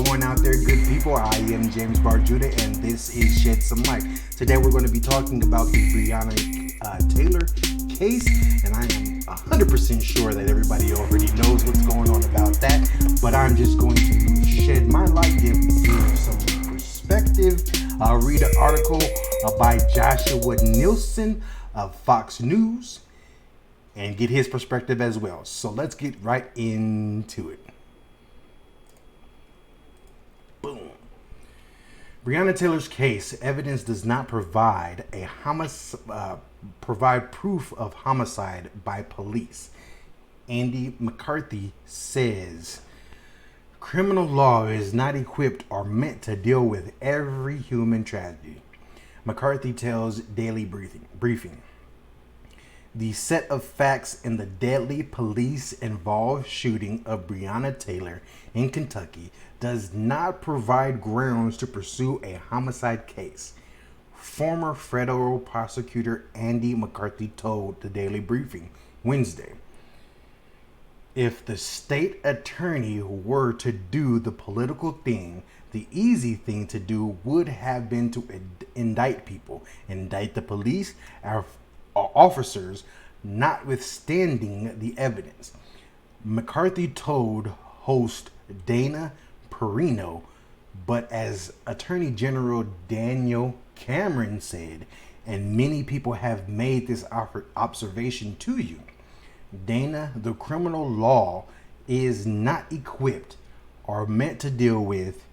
going out there, good people? I am James Barjuda, and this is Shed Some Light. Today we're going to be talking about the Breonna Taylor case, and I am 100% sure that everybody already knows what's going on about that, but I'm just going to shed my light, give you some perspective. I'll read an article by Joshua Nielsen of Fox News and get his perspective as well. So let's get right into it. Boom. Breonna Taylor's case, evidence does not provide provide proof of homicide by police. Andy McCarthy says criminal law is not equipped or meant to deal with every human tragedy. McCarthy tells Daily Briefing. The set of facts in the deadly police-involved shooting of Breonna Taylor in Kentucky does not provide grounds to pursue a homicide case, former federal prosecutor Andy McCarthy told the Daily Briefing Wednesday. If the state attorney were to do the political thing, the easy thing to do would have been to indict people, indict the police, officers, notwithstanding the evidence. McCarthy told host Dana Perino, but as Attorney General Daniel Cameron said, and many people have made this observation to you, Dana, the criminal law is not equipped or meant to deal with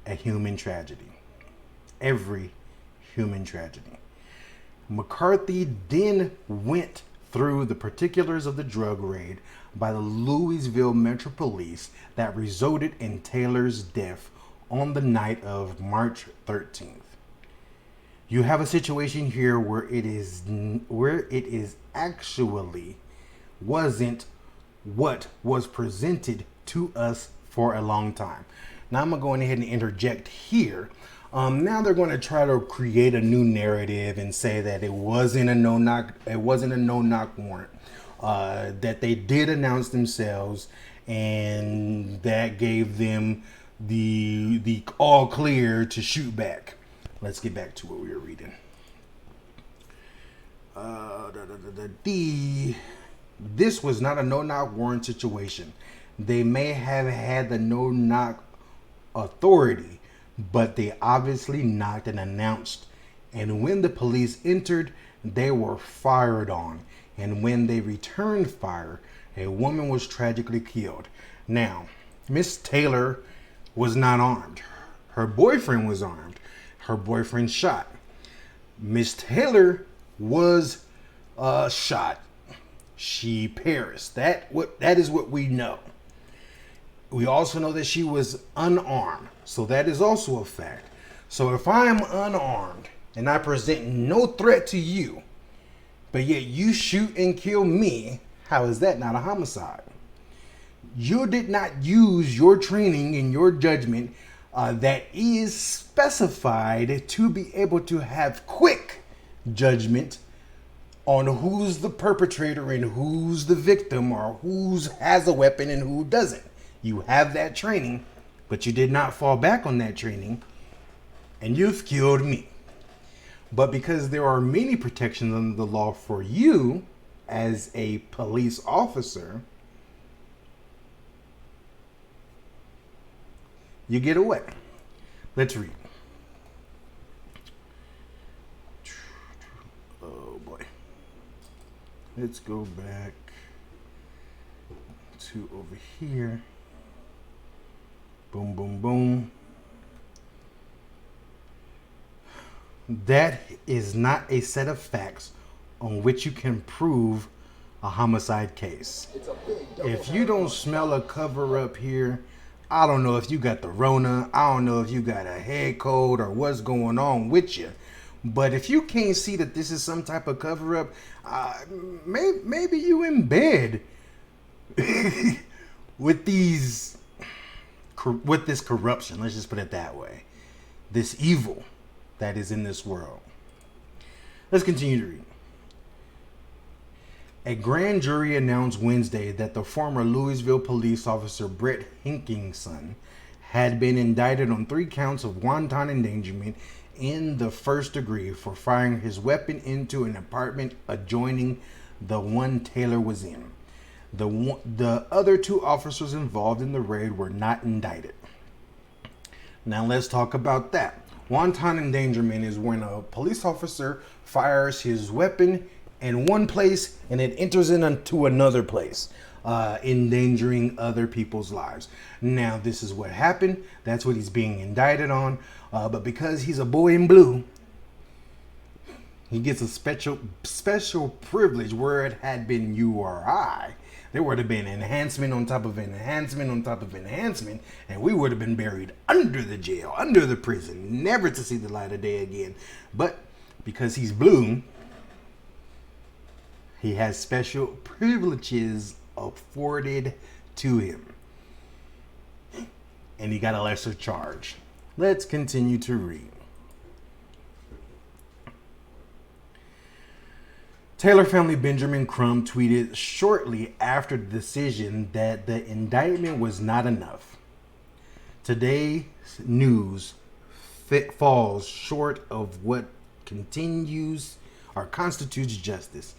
a human tragedy. Every human tragedy. McCarthy then went through the particulars of the drug raid by the Louisville Metro Police that resulted in Taylor's death on the night of March 13th. You have a situation here where it is actually wasn't what was presented to us for a long time. Now I'm going to go ahead and interject here. Now they're going to try to create a new narrative and say that it wasn't a no-knock warrant, that they did announce themselves, and that gave them the all clear to shoot back. Let's get back to what we were reading. This was not a no-knock warrant situation. They may have had the no-knock authority, but they obviously knocked and announced. And when the police entered, they were fired on. And when they returned fire, a woman was tragically killed. Now, Miss Taylor was not armed. Her boyfriend was armed. Her boyfriend shot. Miss Taylor was shot. She perished. That is what we know. We also know that she was unarmed. So that is also a fact. So if I am unarmed and I present no threat to you, but yet you shoot and kill me, how is that not a homicide? You did not use your training and your judgment that is specified to be able to have quick judgment on who's the perpetrator and who's the victim, or who has a weapon and who doesn't. You have that training, but you did not fall back on that training, and you've killed me. But because there are many protections under the law for you as a police officer, you get away. Let's read. Oh boy. Let's go back to over here. Boom, boom, boom. That is not a set of facts on which you can prove a homicide case. If you don't smell a cover up here, I don't know if you got the Rona. I don't know if you got a head cold or what's going on with you. But if you can't see that this is some type of cover up, maybe you in bed with this corruption. Let's just put it that way. This evil that is in this world. Let's continue to read. A grand jury announced Wednesday that the former Louisville police officer Brett Hinkinson's had been indicted on 3 counts of wanton endangerment in the first degree for firing his weapon into an apartment adjoining the one Taylor was in. The other 2 officers involved in the raid were not indicted. Now let's talk about that. Wanton endangerment is when a police officer fires his weapon in one place and it enters into another place, endangering other people's lives. Now, this is what happened. That's what he's being indicted on. But because he's a boy in blue, he gets a special privilege. Where it had been you or I, there would have been enhancement on top of enhancement on top of enhancement, and we would have been buried under the jail, under the prison, never to see the light of day again. But because he's blue, he has special privileges afforded to him, and he got a lesser charge. Let's continue to read. Taylor family Benjamin Crump tweeted shortly after the decision that the indictment was not enough. Today's news falls short of what constitutes justice,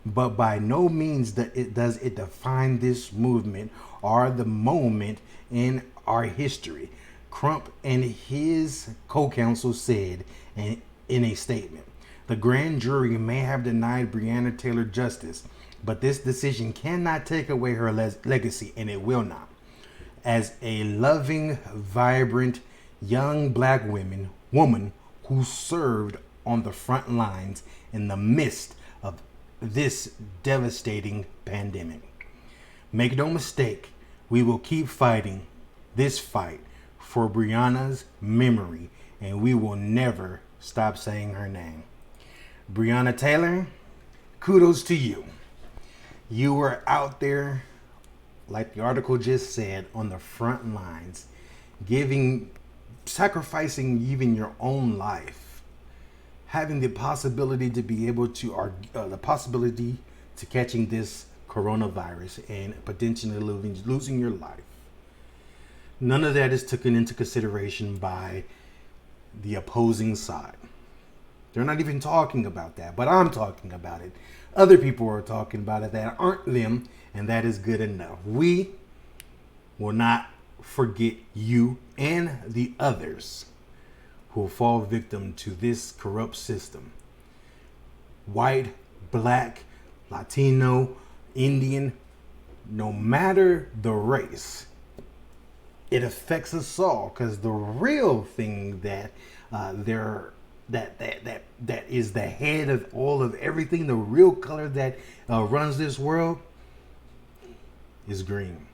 but by no means does it define this movement or the moment in our history, Crump and his co-counsel said in a statement. The grand jury may have denied Breonna Taylor justice, but this decision cannot take away her legacy, and it will not. As a loving, vibrant, young black woman who served on the front lines in the midst of this devastating pandemic. Make no mistake, we will keep fighting this fight for Breonna's memory, and we will never stop saying her name. Breonna Taylor, kudos to you. You were out there, like the article just said, on the front lines, sacrificing even your own life, having the possibility to be able to, the possibility to catching this coronavirus and potentially losing your life. None of that is taken into consideration by the opposing side. They're not even talking about that, but I'm talking about it. Other people are talking about it that aren't them, and that is good enough. We will not forget you and the others who will fall victim to this corrupt system. White, black, Latino, Indian, no matter the race, it affects us all, because the real thing that that is the head of all of everything, the real color that runs this world is green.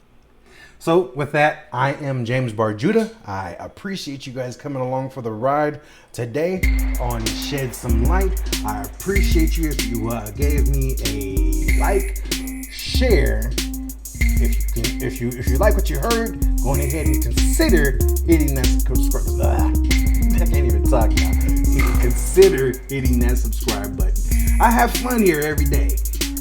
So with that, I am James Barjuda. I appreciate you guys coming along for the ride today on Shed Some Light. I appreciate you if you gave me a like, share. If you like what you heard, go on ahead and consider hitting that subscribe. I can't even talk now. You can consider hitting that subscribe button. I have fun here every day.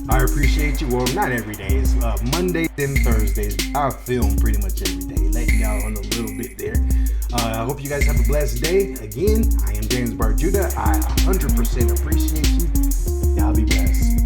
I appreciate you. Well, not every day. It's Mondays and Thursdays. I film pretty much every day, letting y'all on a little bit there. I hope you guys have a blessed day. Again, I am James Barjuda. I 100% appreciate you. Y'all be blessed.